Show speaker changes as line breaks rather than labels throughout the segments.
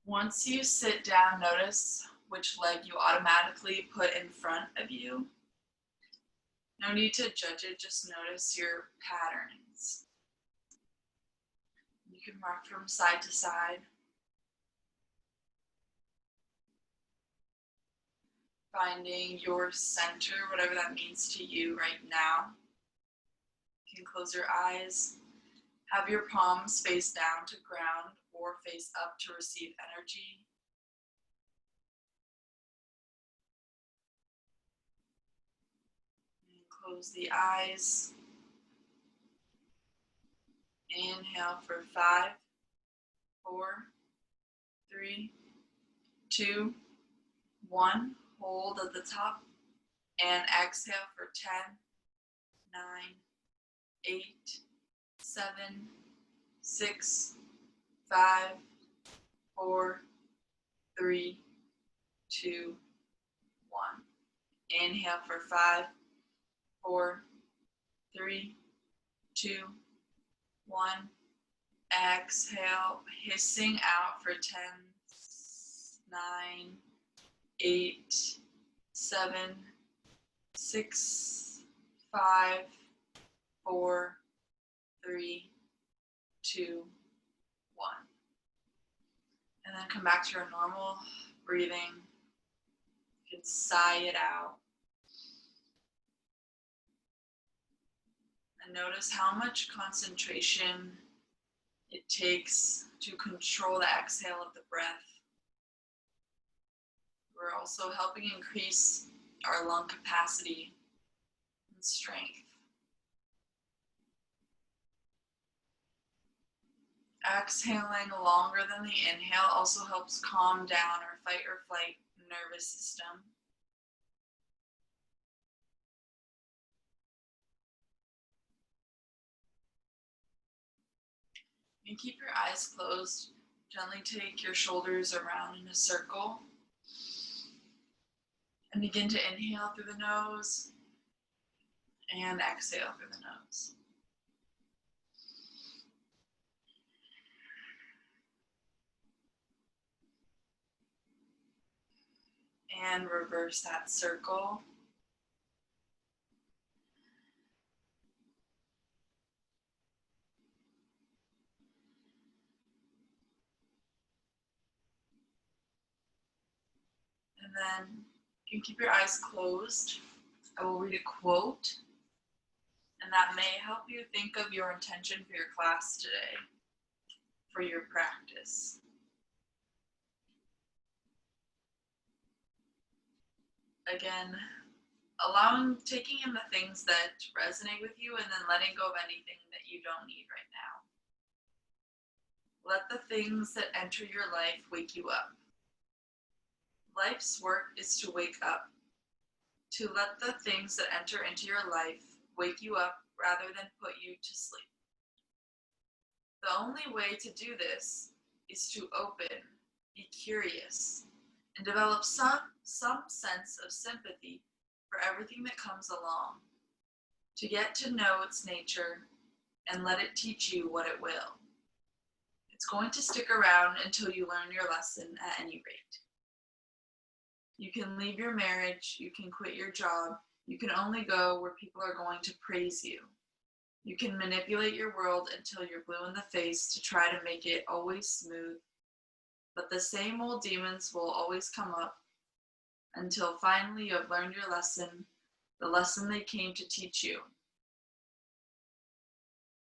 Once you sit down, notice which leg you automatically put in front of you. No need to judge it, just notice your patterns. You can rock from side to side. Finding your center, whatever that means to you right now. You can close your eyes. Have your palms face down to ground or face up to receive energy. And close the eyes. Inhale for 5, 4, 3, 2, 1. Hold at the top. And exhale for 10, 9, 8, 7, 6, 5, 4, 3, 2, 1. Inhale for 5, 4, 3, 2, 1. Exhale, hissing out for 10, 9, 8, 7, 6, 5, 4, 3, 2, 1. And then come back to your normal breathing. You can sigh it out. And notice how much concentration it takes to control the exhale of the breath. We're also helping increase our lung capacity and strength. Exhaling longer than the inhale also helps calm down our fight or flight nervous system. You can keep your eyes closed. Gently take your shoulders around in a circle. And begin to inhale through the nose and exhale through the nose. And reverse that circle. And then you can keep your eyes closed. I will read a quote, and that may help you think of your intention for your class today, for your practice. Again, taking in the things that resonate with you and then letting go of anything that you don't need right now. Let the things that enter your life wake you up. Life's work is to wake up, to let the things that enter into your life wake you up rather than put you to sleep. The only way to do this is to open, be curious, and develop some sense of sympathy for everything that comes along, to get to know its nature and let it teach you what it will. It's going to stick around until you learn your lesson at any rate. You can leave your marriage, you can quit your job, you can only go where people are going to praise you. You can manipulate your world until you're blue in the face to try to make it always smooth. But the same old demons will always come up until finally you have learned your lesson, the lesson they came to teach you.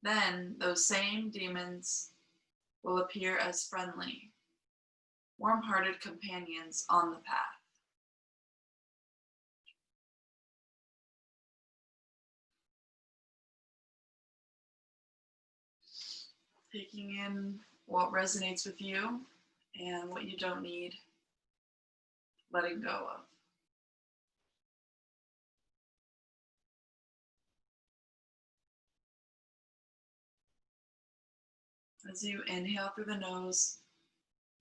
Then those same demons will appear as friendly, warm-hearted companions on the path. Taking in what resonates with you and what you don't need, letting go of. As you inhale through the nose,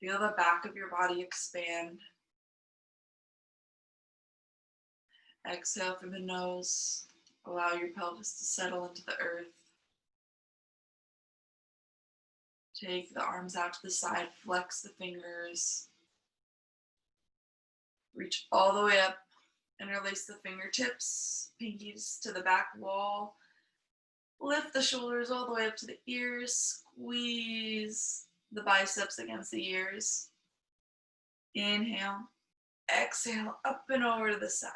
feel the back of your body expand. Exhale through the nose, allow your pelvis to settle into the earth. Take the arms out to the side, flex the fingers. Reach all the way up, interlace the fingertips, pinkies to the back wall. Lift the shoulders all the way up to the ears, squeeze the biceps against the ears. Inhale, exhale, up and over to the side.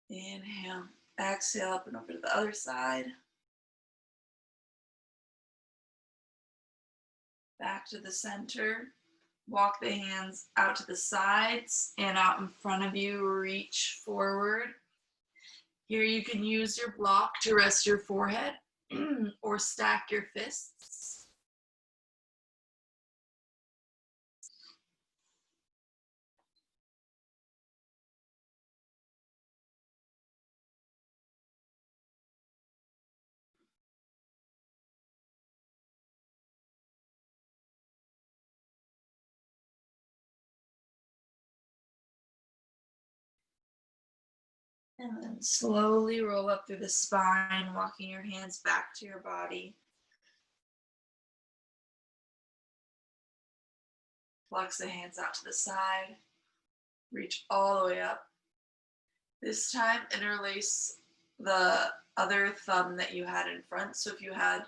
Inhale, exhale, up and over to the other side. Back to the center. Walk the hands out to the sides and out in front of you. Reach forward. Here you can use your block to rest your forehead or stack your fists. And then slowly roll up through the spine, walking your hands back to your body. Flex the hands out to the side. Reach all the way up. This time, interlace the other thumb that you had in front. So if you had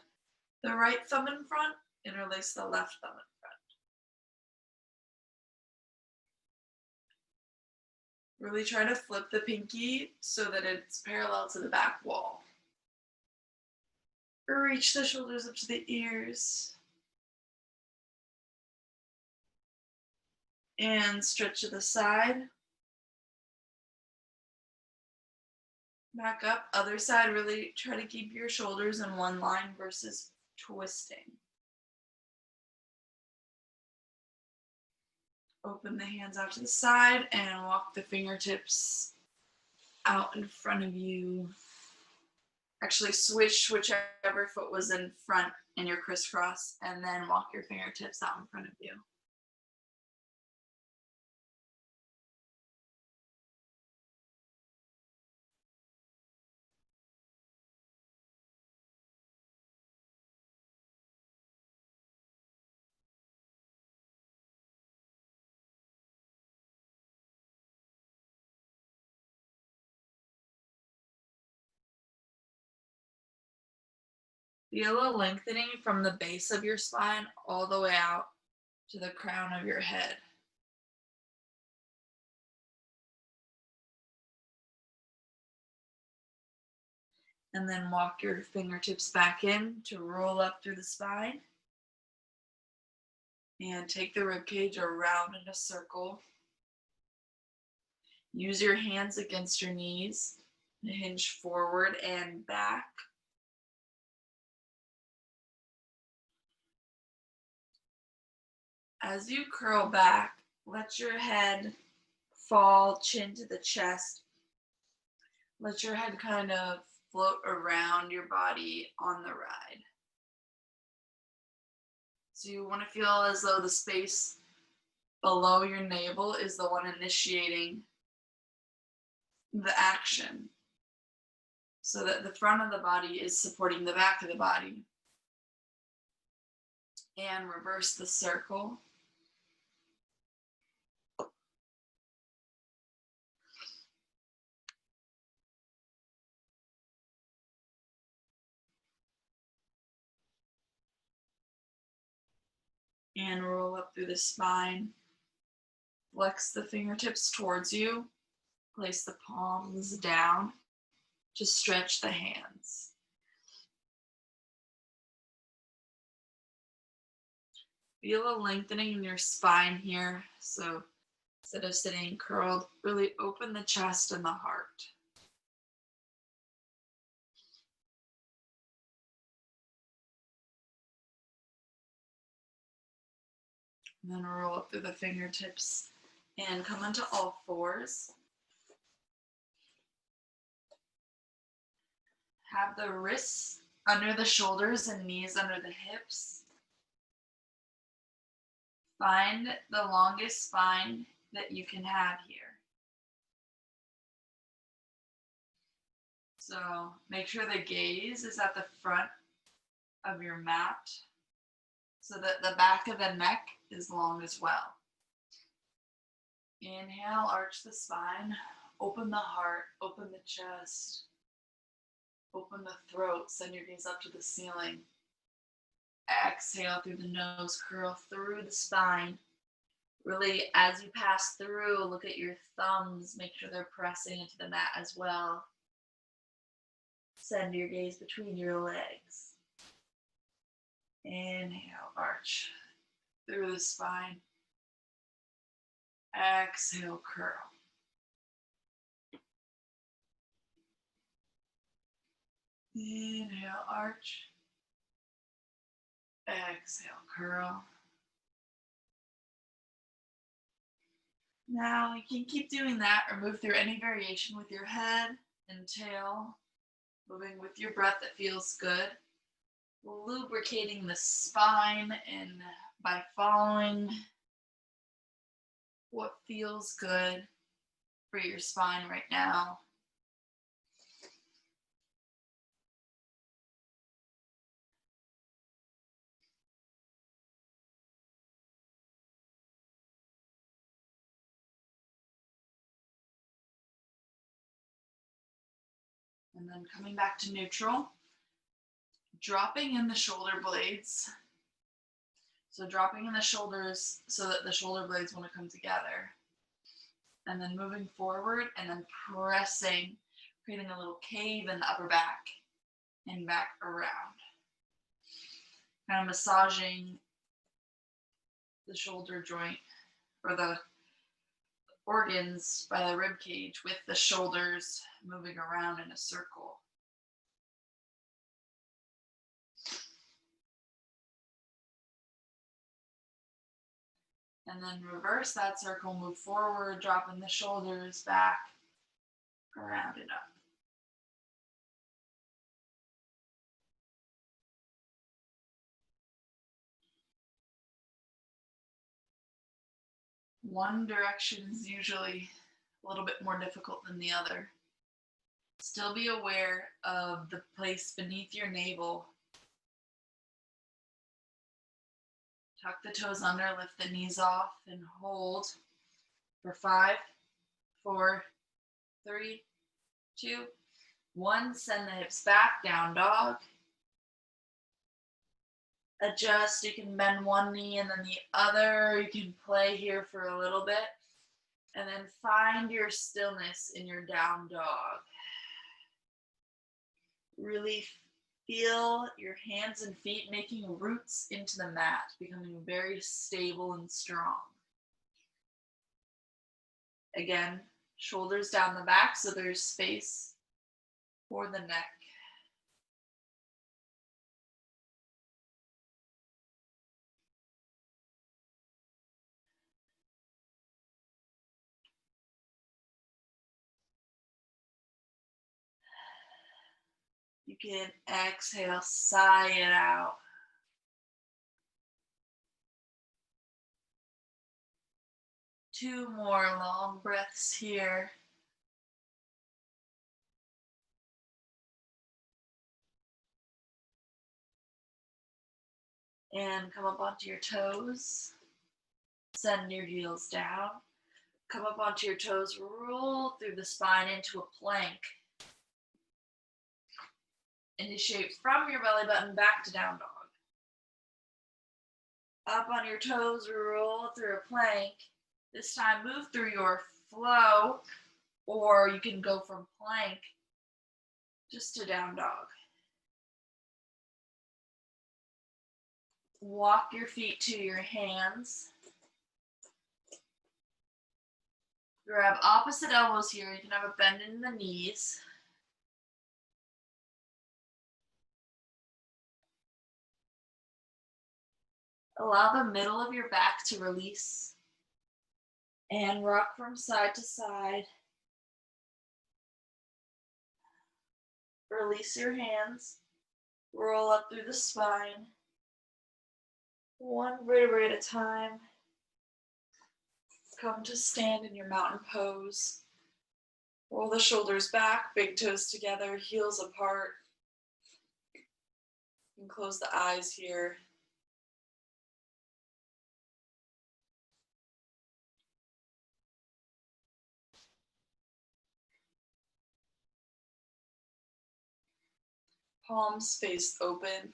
the right thumb in front, interlace the left thumb in front. Really try to flip the pinky so that it's parallel to the back wall. Reach the shoulders up to the ears. And stretch to the side. Back up, other side. Really try to keep your shoulders in one line versus twisting. Open the hands out to the side and walk the fingertips out in front of you. Actually switch whichever foot was in front in your crisscross and then walk your fingertips out in front of you. Feel a lengthening from the base of your spine all the way out to the crown of your head. And then walk your fingertips back in to roll up through the spine. And take the ribcage around in a circle. Use your hands against your knees. Hinge forward and back. As you curl back, let your head fall, chin to the chest. Let your head kind of float around your body on the ride. So you want to feel as though the space below your navel is the one initiating the action, so that the front of the body is supporting the back of the body. And reverse the circle. And roll up through the spine. Flex the fingertips towards you. Place the palms down to stretch the hands. Feel a lengthening in your spine here. So instead of sitting curled, really open the chest and the heart. And then roll up through the fingertips and come onto all fours. Have the wrists under the shoulders and knees under the hips. Find the longest spine that you can have here. So make sure the gaze is at the front of your mat so that the back of the neck is long as well. Inhale, arch the spine, open the heart, open the chest, open the throat, send your gaze up to the ceiling. Exhale through the nose, curl through the spine. Really, as you pass through, look at your thumbs, make sure they're pressing into the mat as well. Send your gaze between your legs. Inhale, arch through the spine. Exhale, curl. Inhale, arch. Exhale, curl. Now you can keep doing that or move through any variation with your head and tail, moving with your breath that feels good, lubricating the spine and by following what feels good for your spine right now. And then coming back to neutral, dropping in the shoulder blades. So dropping in the shoulders so that the shoulder blades want to come together. And then moving forward and then pressing, creating a little cave in the upper back and back around. Kind of massaging the shoulder joint or the organs by the rib cage with the shoulders moving around in a circle. And then reverse that circle, move forward, dropping the shoulders back, around and up. One direction is usually a little bit more difficult than the other. Still be aware of the place beneath your navel. Tuck the toes under, lift the knees off, and hold for 5, 4, 3, 2, 1. Send the hips back, down dog. Adjust, you can bend one knee and then the other. You can play here for a little bit. And then find your stillness in your down dog. Really feel your hands and feet making roots into the mat, becoming very stable and strong. Again, shoulders down the back so there's space for the neck. You can exhale, sigh it out. Two more long breaths here. And come up onto your toes. Send your heels down. Come up onto your toes, roll through the spine into a plank. Initiate from your belly button back to down dog. Up on your toes, roll through a plank. This time move through your flow, or you can go from plank just to down dog. Walk your feet to your hands. Grab opposite elbows here. You can have a bend in the knees. Allow the middle of your back to release and rock from side to side. Release your hands. Roll up through the spine. One vertebrae at a time. Come to stand in your mountain pose. Roll the shoulders back, big toes together, heels apart. And close the eyes here. Palms face open.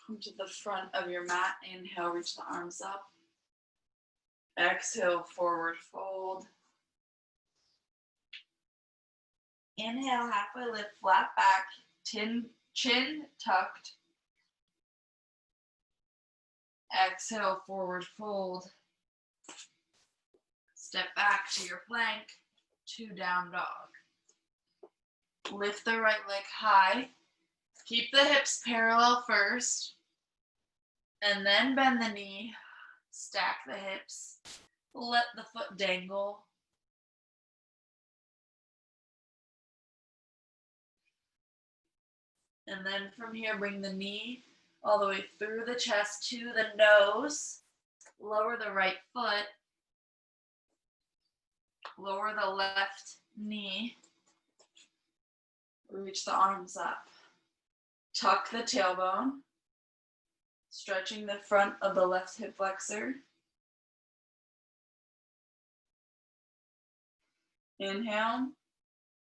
Come to the front of your mat. Inhale, reach the arms up. Exhale, forward fold. Inhale, halfway lift, flat back, chin tucked. Exhale, forward fold. Step back to your plank, 2 down dog. Lift the right leg high. Keep the hips parallel first, and then bend the knee. Stack the hips. Let the foot dangle. And then from here, bring the knee all the way through the chest to the nose. Lower the right foot. Lower the left knee. Reach the arms up. Tuck the tailbone. Stretching the front of the left hip flexor. Inhale.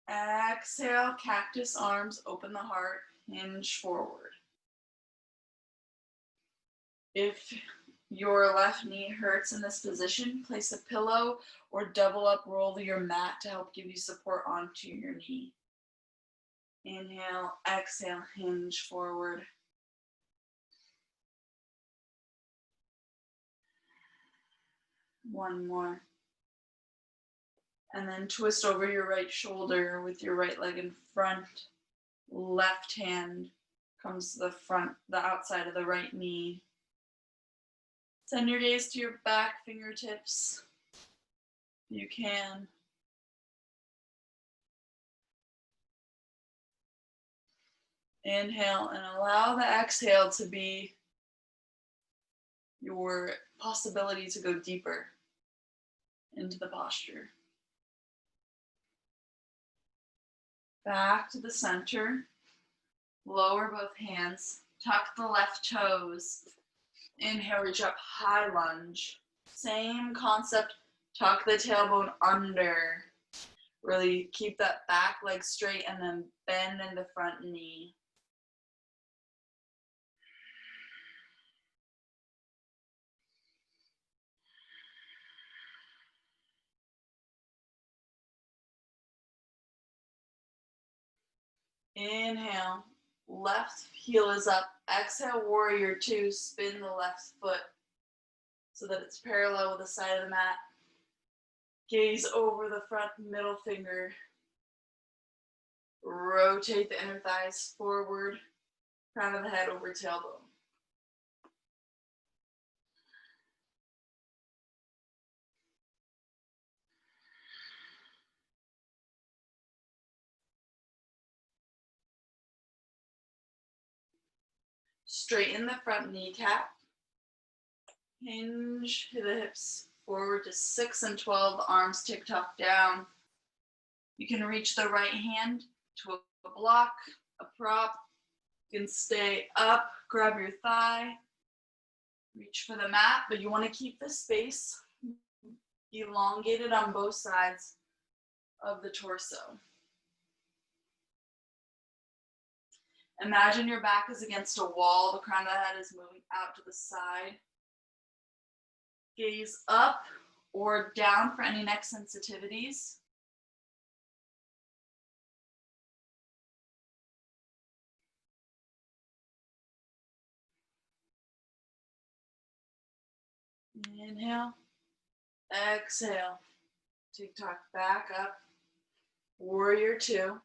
Exhale, cactus arms, open the heart, hinge forward. If your left knee hurts in this position, place a pillow or double up roll your mat to help give you support onto your knee. Inhale, exhale, hinge forward. One more. And then twist over your right shoulder with your right leg in front. Left hand comes to the front, the outside of the right knee. Send your gaze to your back fingertips. You can. Inhale and allow the exhale to be your possibility to go deeper into the posture. Back to the center. Lower both hands. Tuck the left toes. Inhale, reach up, high lunge. Same concept, tuck the tailbone under. Really keep that back leg straight and then bend in the front knee. Inhale, left heel is up. Exhale, warrior 2, spin the left foot so that it's parallel with the side of the mat. Gaze over the front middle finger. Rotate the inner thighs forward, crown of the head over tailbone. Straighten the front kneecap. Hinge the hips forward to 6 and 12, arms tick-tock down. You can reach the right hand to a block, a prop. You can stay up, grab your thigh, reach for the mat, but you want to keep the space elongated on both sides of the torso. Imagine your back is against a wall, the crown of the head is moving out to the side. Gaze up or down for any neck sensitivities. Inhale, exhale, tick-tock back up, warrior 2,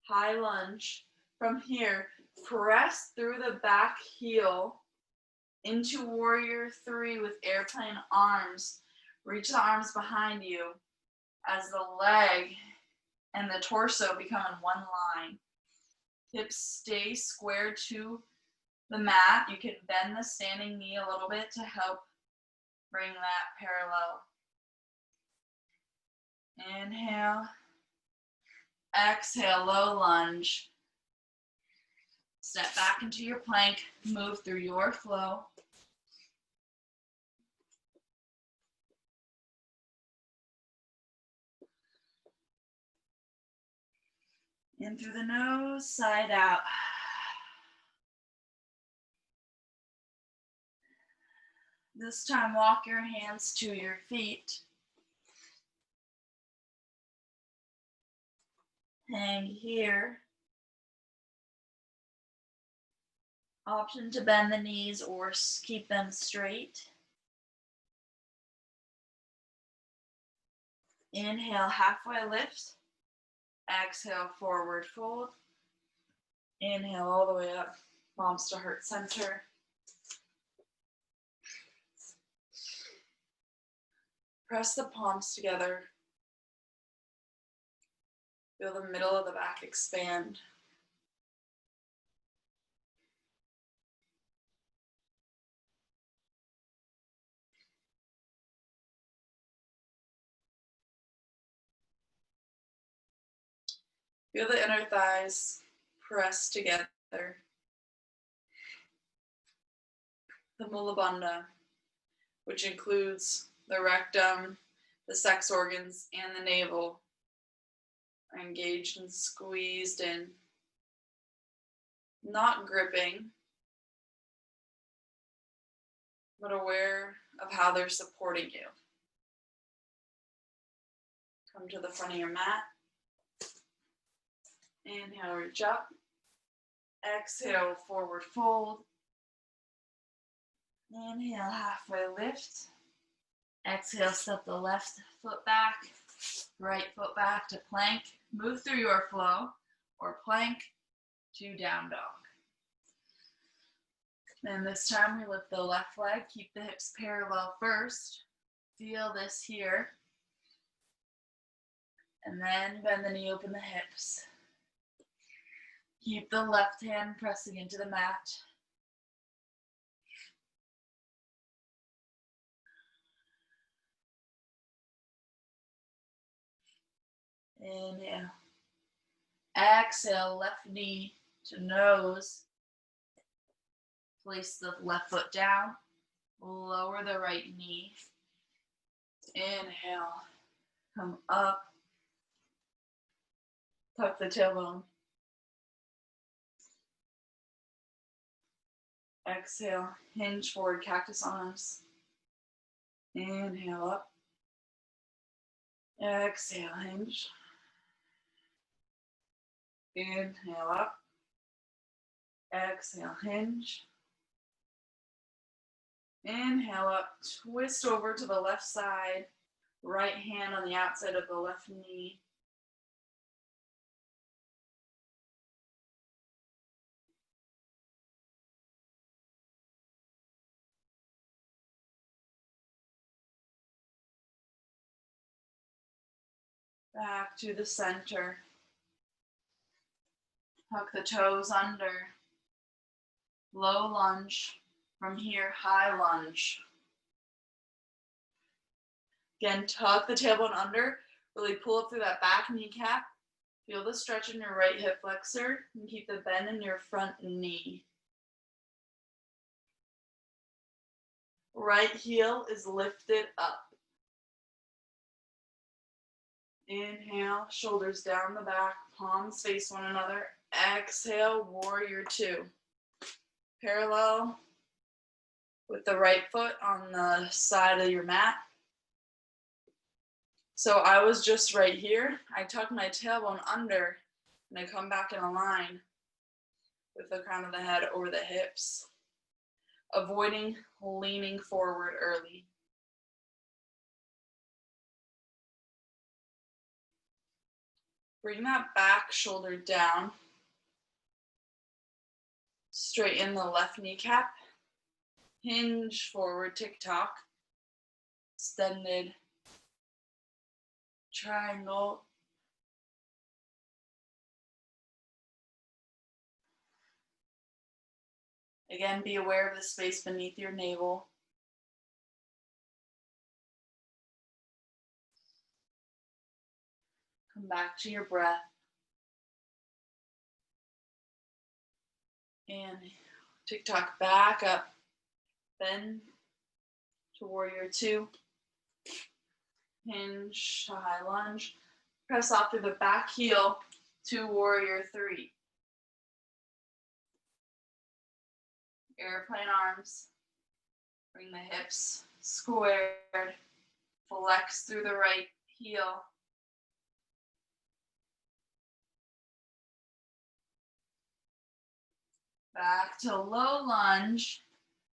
high lunge. From here, press through the back heel into warrior 3 with airplane arms. Reach the arms behind you as the leg and the torso become in one line. Hips stay square to the mat. You can bend the standing knee a little bit to help bring that parallel. Inhale. Exhale, low lunge. Step back into your plank. Move through your flow. In through the nose, side out. This time, walk your hands to your feet. Hang here. Option to bend the knees or keep them straight. Inhale, halfway lift. Exhale, forward fold. Inhale all the way up, palms to heart center. Press the palms together. Feel the middle of the back expand. Feel the inner thighs press together. The mula bandha, which includes the rectum, the sex organs, and the navel, are engaged and squeezed in. Not gripping, but aware of how they're supporting you. Come to the front of your mat. Inhale, reach up. Exhale, forward fold. Inhale, halfway lift. Exhale, step the left foot back, right foot back to plank. Move through your flow, or plank to down dog. And this time we lift the left leg, keep the hips parallel first. Feel this here. And then bend the knee, open the hips. Keep the left hand pressing into the mat. Inhale. Exhale, left knee to nose. Place the left foot down. Lower the right knee. Inhale. Come up. Tuck the tailbone. Exhale, hinge forward, cactus arms. Inhale up. Exhale, hinge. Inhale up. Exhale, hinge. Inhale up, twist over to the left side. Right hand on the outside of the left knee. Back to the center. Tuck the toes under. Low lunge. From here, high lunge. Again, tuck the tailbone under. Really pull up through that back kneecap. Feel the stretch in your right hip flexor. And keep the bend in your front knee. Right heel is lifted up. Inhale, shoulders down the back, palms face one another. Exhale, warrior two. Parallel with the right foot on the side of your mat. So I was just right here. I tuck my tailbone under and I come back in a line with the crown of the head over the hips, avoiding leaning forward early. Bring that back shoulder down. Straighten the left kneecap. Hinge forward, tick-tock. extended triangle. Again, be aware of the space beneath your navel. Come back to your breath. And tick-tock back up. Bend to warrior two. Hinge to high lunge. Press off through the back heel to warrior three. Airplane arms. Bring the hips squared. Flex through the right heel. Back to low lunge.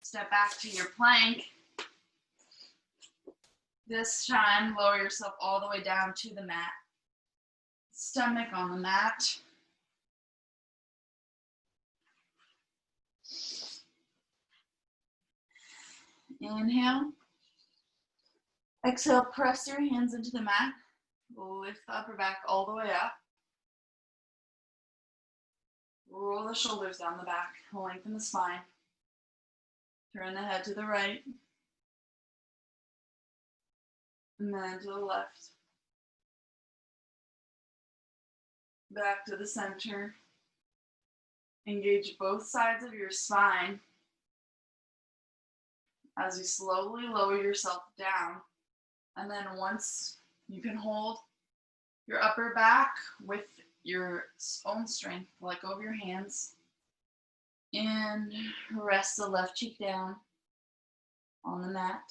Step back to your plank. This time, lower yourself all the way down to the mat. Stomach on the mat. Inhale. Exhale, press your hands into the mat. Lift the upper back all the way up. Roll the shoulders down the back. Lengthen the spine. Turn the head to the right. And then to the left. Back to the center. Engage both sides of your spine as you slowly lower yourself down. And then once you can hold your upper back with your own strength, let go of your hands. And rest the left cheek down on the mat.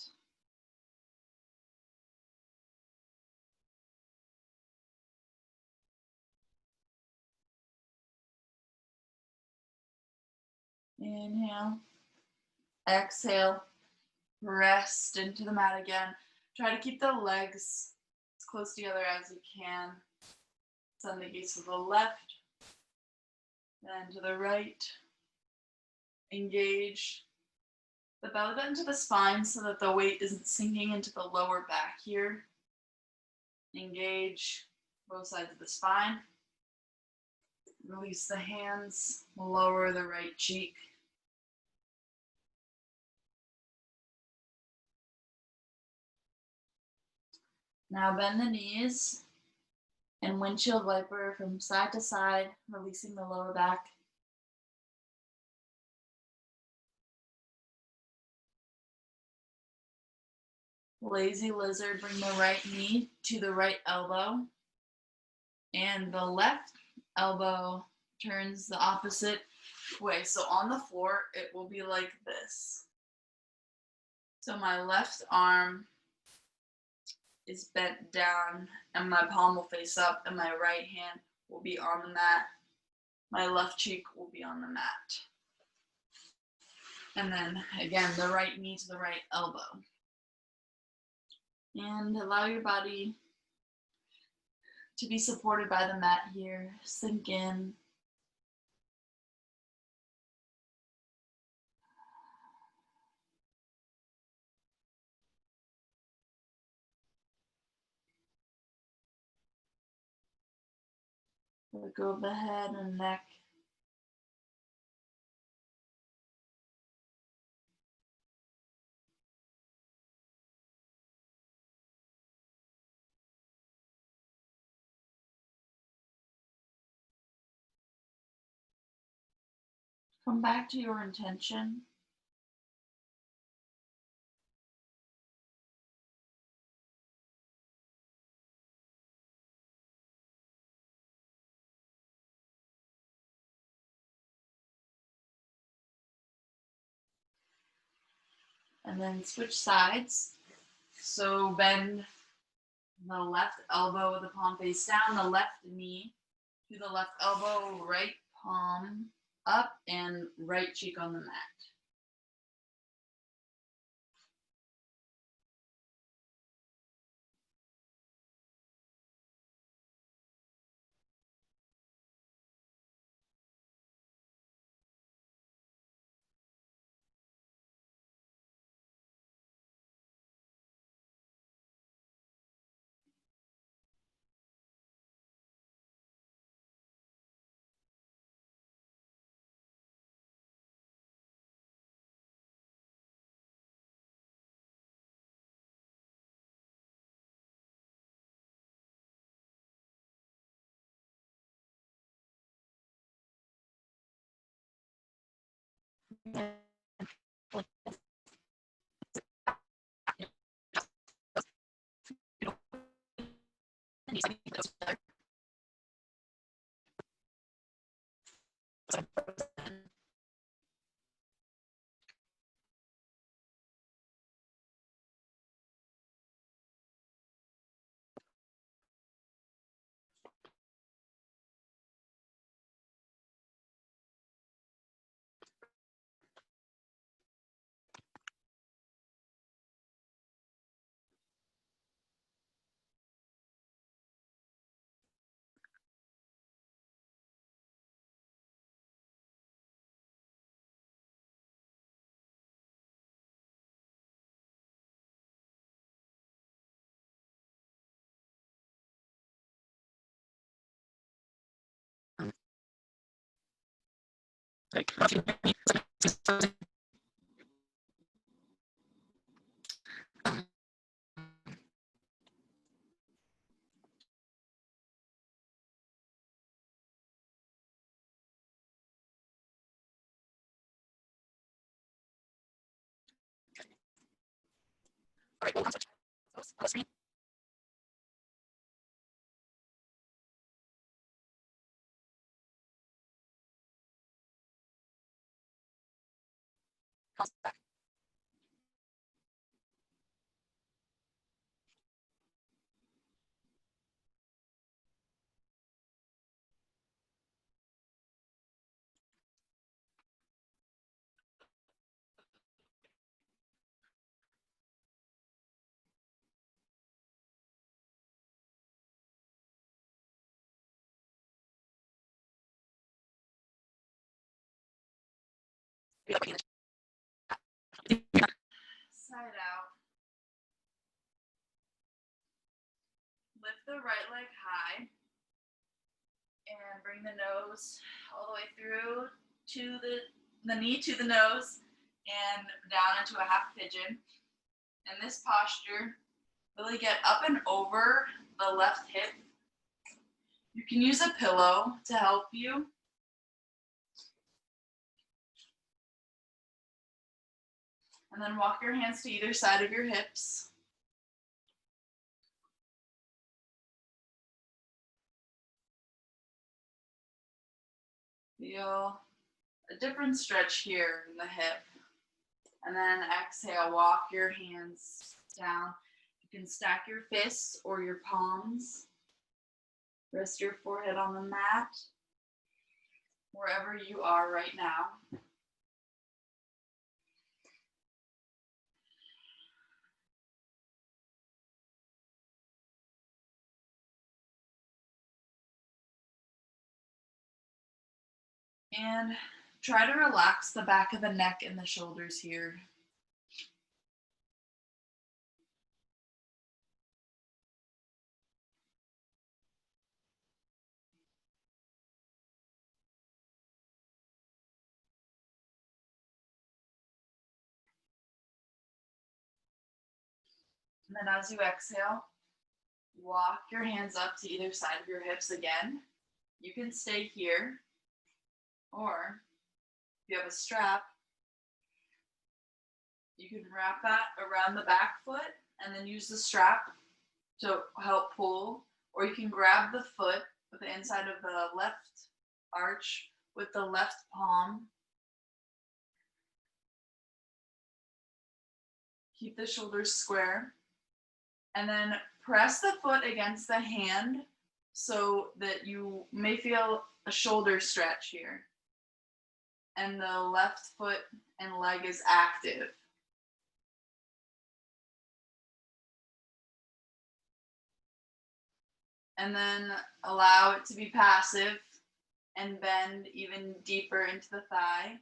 Inhale. Exhale. Rest into the mat again. Try to keep the legs as close together as you can. Send the gaze to the left, then to the right. Engage the belly button to the spine so that the weight isn't sinking into the lower back here. Engage both sides of the spine. Release the hands, lower the right cheek. Now bend the knees and windshield wiper from side to side, releasing the lower back. Lazy lizard, bring the right knee to the right elbow. And the left elbow turns the opposite way. So on the floor, it will be like this. So my left arm is bent down and my palm will face up and my right hand will be on the mat. My left cheek will be on the mat. And then again, the right knee to the right elbow. And allow your body to be supported by the mat here. Sink in. Let go of the head and neck. Come back to your intention. And then switch sides. So bend the left elbow with the palm face down, the left knee to the left elbow, right palm up, and right cheek on the mat. Side out. Lift the right leg high and bring the nose all the way through to the knee to the nose and down into a half pigeon. In this posture, really get up and over the left hip. You can use a pillow to help you. And then walk your hands to either side of your hips. Feel a different stretch here in the hip. And then exhale, walk your hands down. You can stack your fists or your palms. Rest your forehead on the mat, wherever you are right now. And try to relax the back of the neck and the shoulders here. And then as you exhale, walk your hands up to either side of your hips again. You can stay here, or if you have a strap, you can wrap that around the back foot and then use the strap to help pull, or you can grab the foot with the inside of the left arch with the left palm. Keep the shoulders square. And then press the foot against the hand so that you may feel a shoulder stretch here. And the left foot and leg is active. And then allow it to be passive and bend even deeper into the thigh.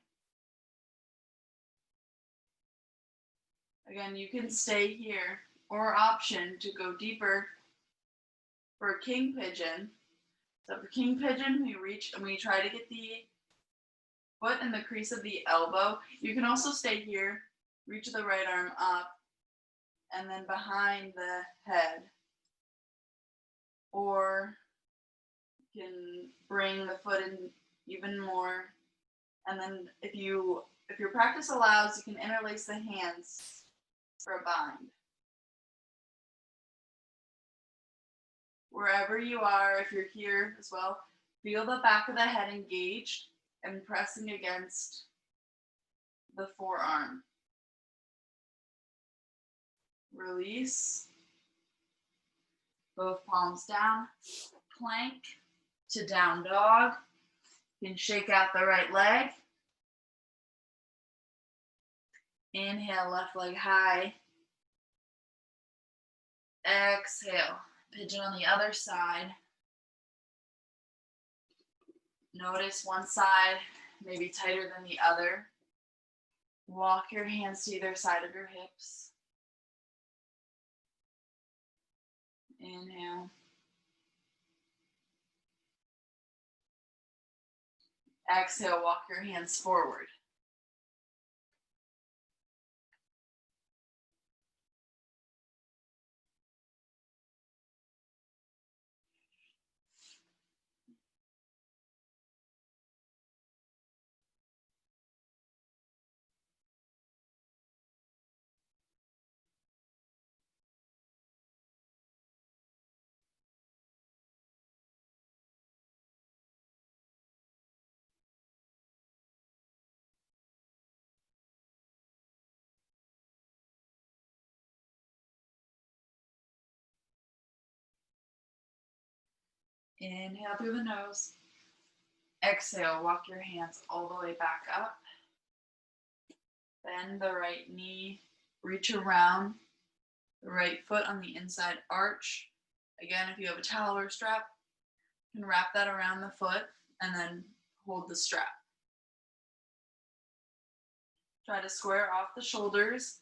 Again, you can stay here, or option to go deeper for king pigeon. So for king pigeon, we reach and we try to get the foot in the crease of the elbow. You can also stay here, reach the right arm up, and then behind the head. Or you can bring the foot in even more. And then if you
If your practice allows, you can interlace the hands for a bind. Wherever you are, if you're here as well, feel the back of the head engaged and pressing against the forearm. Release. Both palms down. Plank to down dog. You can shake out the right leg. Inhale, left leg high. Exhale, pigeon on the other side. Notice one side may be tighter than the other. Walk your hands to either side of your hips. Inhale. Exhale, walk your hands forward. Inhale through the nose. Exhale, walk your hands all the way back up. Bend the right knee, reach around the right foot on the inside arch. Again, if you have a towel or strap, you can wrap that around the foot and then hold the strap. Try to square off the shoulders.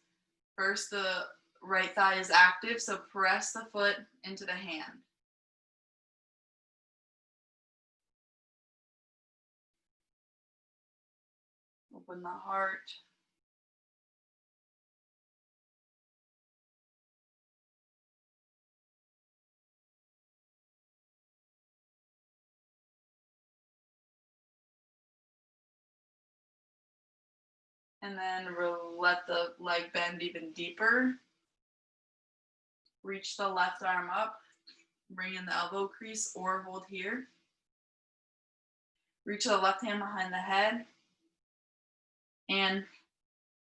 First, the right thigh is active, so press the foot into the hand. Open the heart. And then let the leg bend even deeper. Reach the left arm up. Bring in the elbow crease or hold here. Reach the left hand behind the head. And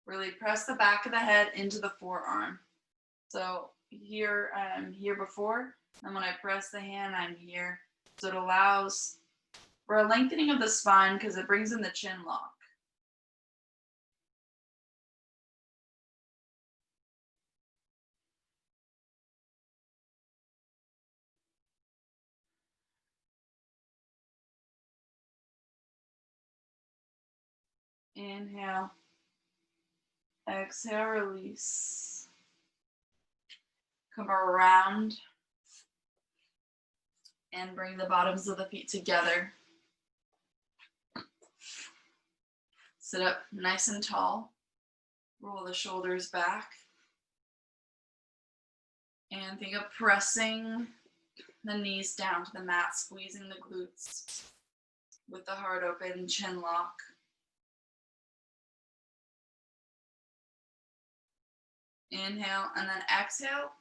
really press the back of the head into the forearm. So here I'm here before, and when I press the hand, I'm here. So it allows for a lengthening of the spine because it brings in the chin lock. Inhale. Exhale, release. Come around and bring the bottoms of the feet together. Sit up nice and tall. Roll the shoulders back. And think of pressing the knees down to the mat, squeezing the glutes with the heart open, chin lock. Inhale, and then exhale.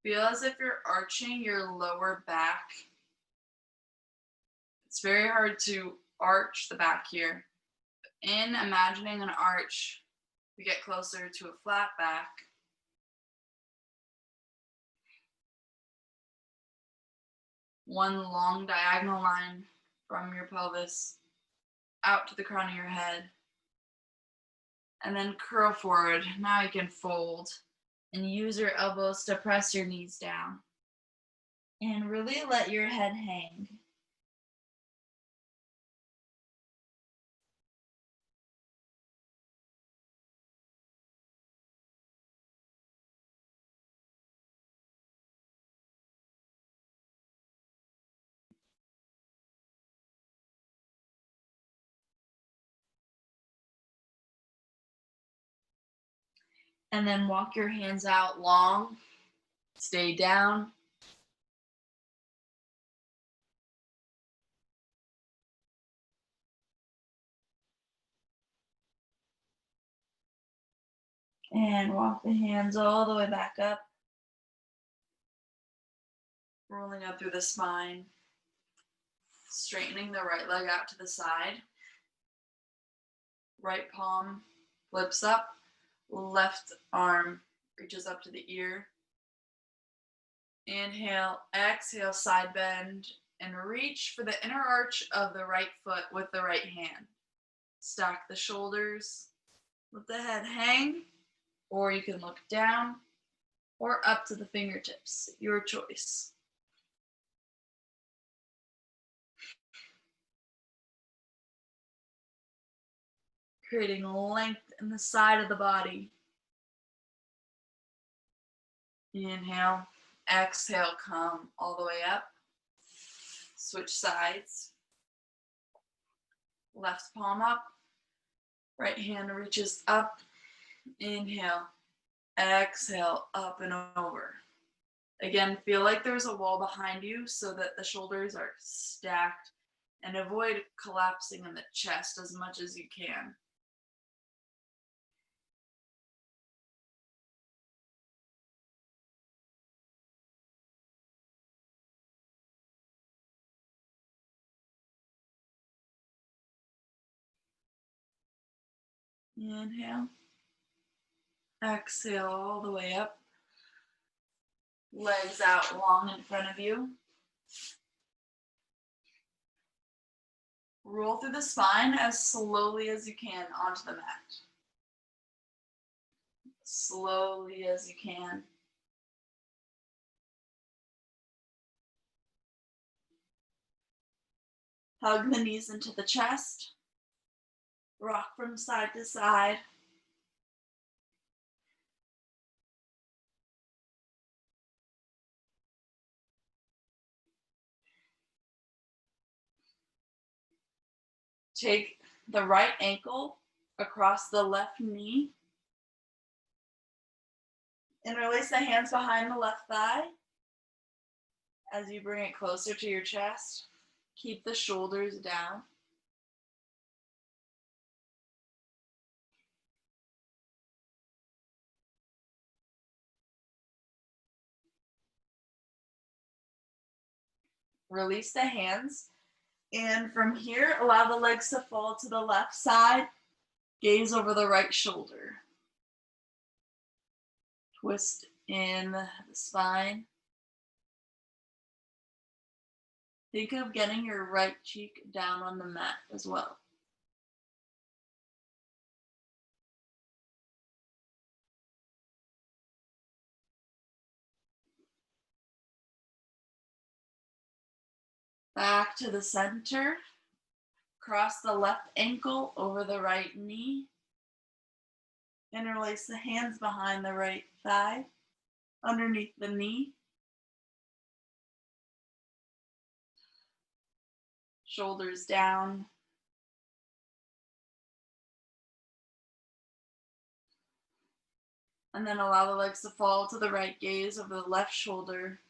Feel as if you're arching your lower back. It's very hard to arch the back here. In imagining an arch, we get closer to a flat back. One long diagonal line from your pelvis out to the crown of your head. And then curl forward. Now you can fold and use your elbows to press your knees down. And really let your head hang. And then walk your hands out long. Stay down. And walk the hands all the way back up, rolling up through the spine, straightening the right leg out to the side. Right palm flips up, left arm reaches up to the ear. Inhale, exhale, side bend, and reach for the inner arch of the right foot with the right hand. Stack the shoulders, let the head hang, or you can look down or up to the fingertips, your choice. Creating length in the side of the body. Inhale, exhale, come all the way up. Switch sides. Left palm up, right hand reaches up. Inhale, exhale, up and over. Again, feel like there's a wall behind you so that the shoulders are stacked, and avoid collapsing in the chest as much as you can. Inhale, exhale all the way up. Legs out long in front of you. Roll through the spine as slowly as you can onto the mat. Slowly as you can. Hug the knees into the chest. Rock from side to side. Take the right ankle across the left knee. And release the hands behind the left thigh. As you bring it closer to your chest, keep the shoulders down. Release the hands. And from here, allow the legs to fall to the left side. Gaze over the right shoulder. Twist in the spine. Think of getting your right cheek down on the mat as well. Back to the center. Cross the left ankle over the right knee. Interlace the hands behind the right thigh, underneath the knee. Shoulders down. And then allow the legs to fall to the right, gaze over the left shoulder.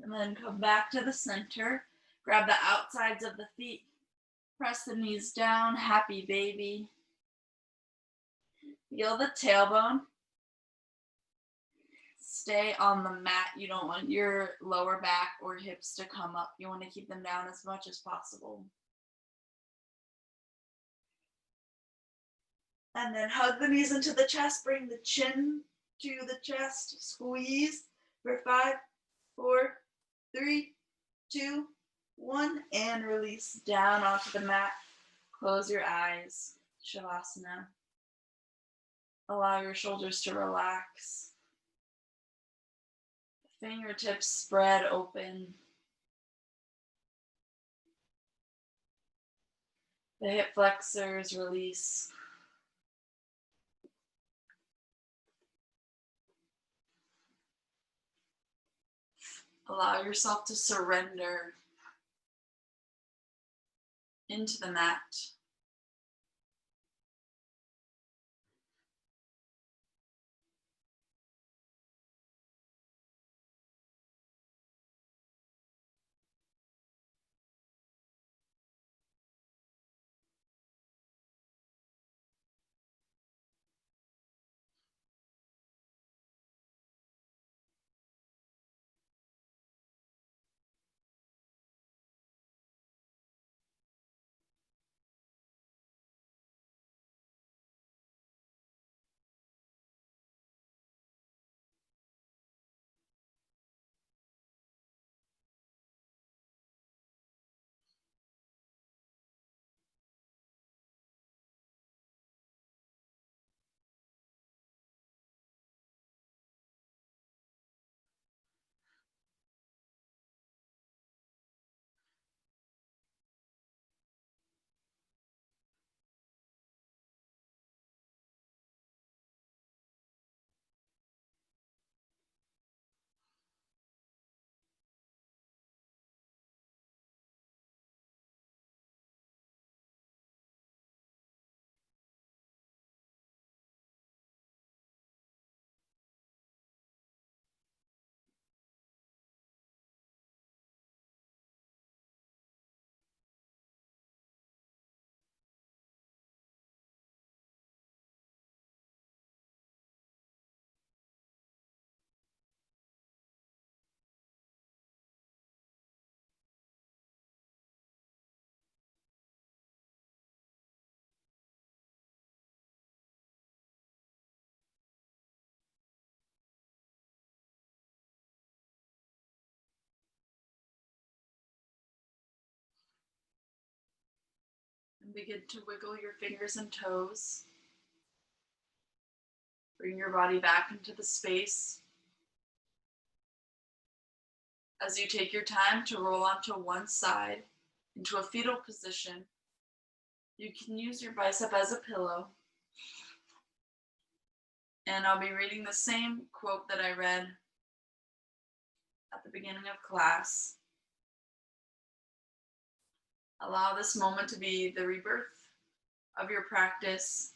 And then come back to the center. Grab the outsides of the feet. Press the knees down, happy baby. Feel the tailbone. Stay on the mat. You don't want your lower back or hips to come up. You want to keep them down as much as possible. And then hug the knees into the chest. Bring the chin to the chest. Squeeze for 5, 4, 3, 2, 1. And release down onto the mat. Close your eyes. Shavasana. Allow your shoulders to relax. Fingertips spread open. The hip flexors release. Allow yourself to surrender. into the mat. And begin to wiggle your fingers and toes. Bring your body back into the space. As you take your time to roll onto one side into a fetal position, you can use your bicep as a pillow. And I'll be reading the same quote that I read at the beginning of class. Allow this moment to be the rebirth of your practice,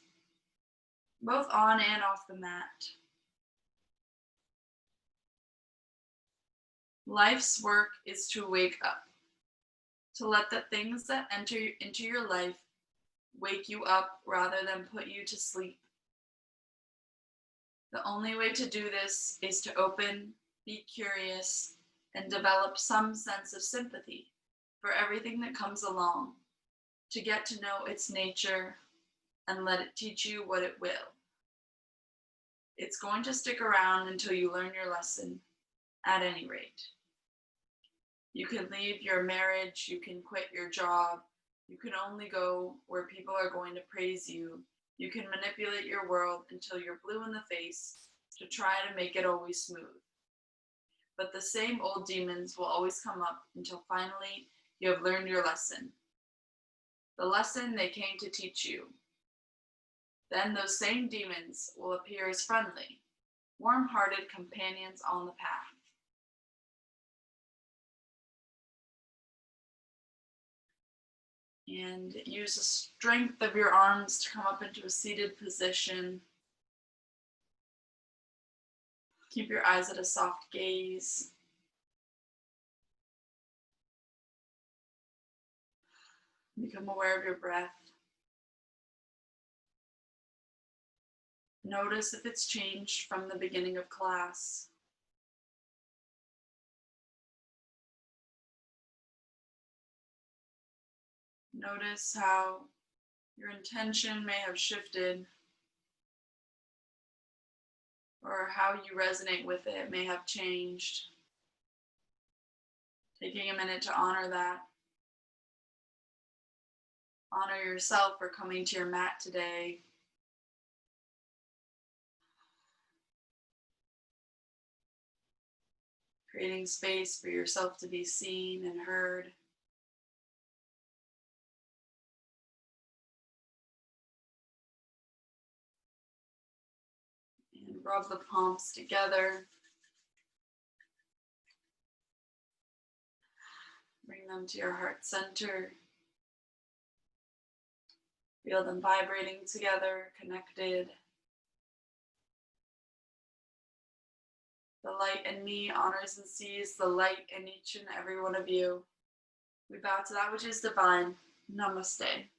both on and off the mat. Life's work is to wake up, to let the things that enter into your life wake you up rather than put you to sleep. The only way to do this is to open, be curious, and develop some sense of sympathy for everything that comes along, to get to know its nature and let it teach you what it will. It's going to stick around until you learn your lesson, at any rate. You can leave your marriage, you can quit your job, you can only go where people are going to praise you. You can manipulate your world until you're blue in the face to try to make it always smooth. But the same old demons will always come up until finally you have learned your lesson. The lesson they came to teach you. Then those same demons will appear as friendly, warm-hearted companions on the path. And use the strength of your arms to come up into a seated position. Keep your eyes at a soft gaze. Become aware of your breath. Notice if it's changed from the beginning of class. Notice how your intention may have shifted, or how you resonate with it may have changed. Taking a minute to honor that. Honor yourself for coming to your mat today. Creating space for yourself to be seen and heard. And rub the palms together. Bring them to your heart center. Feel them vibrating together, connected. The light in me honors and sees the light in each and every one of you. We bow to that which is divine. Namaste.